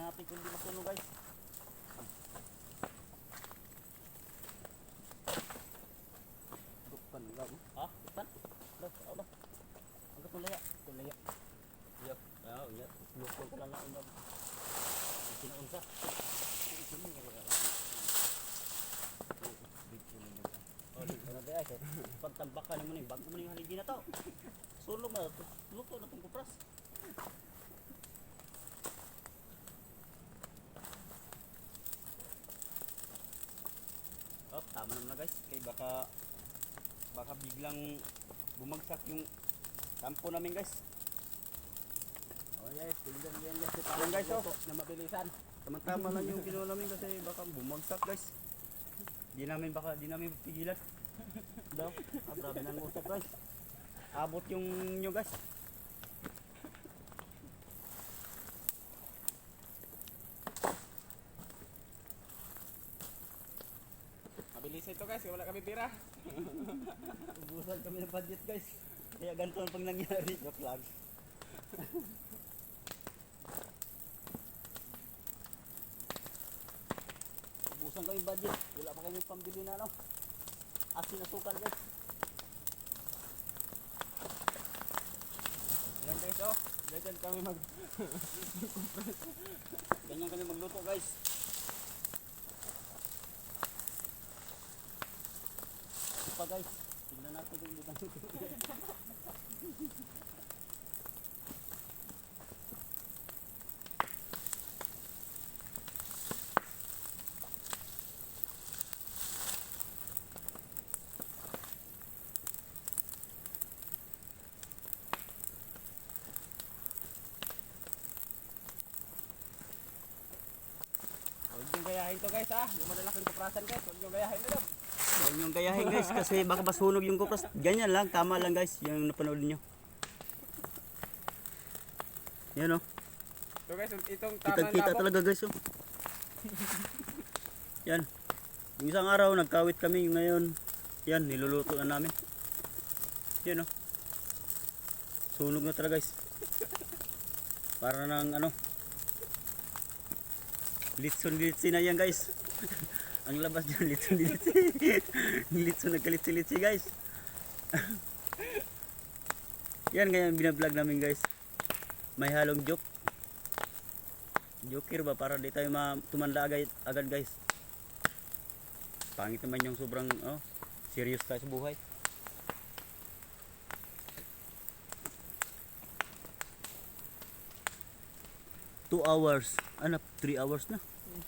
Tingnan natin kung hindi masunog guys. Gupkan lang. Ah, gupkan. Udah. Agak tulaya. Iya. Ah, iya. Lukol ko lang na unog. Kinaunsa. Sini nga lang. Oh, di na dai ay. Pagtambakan mo ni bag mo ni haligi na to. Sulong na to. Luto na tong kupras. Oh, tama naman na guys. Kay baka biglang bumagsak yung kampo namin guys. Oh yes, tingnan yan guys. Yan guys oh, na mabilisan. Tama-tama lang yung ginawa namin kasi baka bumagsak guys. Di namin pigilan. Daw, grabe nang usap guys. Abot yung nyo guys. Mabilis ito guys, wala kami pira. Ubusan kami ng budget guys. Kaya ganito ang pang nangyari. Joke lang. Ubusan kami budget. Wala pa kami pambili na ano. Asin na sukal guys. Yan guys oh, ganyan kami Ganyan kami magluto guys. Ito pa guys. Tignan natin kung hindi kami. Huwag niyong gayahin to guys ha, yung malalaking kuprasan guys, huwag niyong gayahin nila. Huwag niyong gayahin guys kasi baka masunog yung kupras. Ganyan lang, tama lang guys yung napanood niyo. Yan oh. So guys, itong tamang Kita-kita labok. talaga guys oh. Yan. Yung isang araw nagkawit kami, ngayon yan niluluto na namin. Yan oh. Sunog na talaga guys. Para nang ano. Litson na yan guys. Ang labas dyan litson. Litson nagkalitsi-litsi guys. Yan ganyan binablog namin guys. May halong joke. Joker ba para di tayo tumanda agad guys. Pangit naman yung sobrang serious tayo sa buhay. 2 hours. Ano, 3 hours na.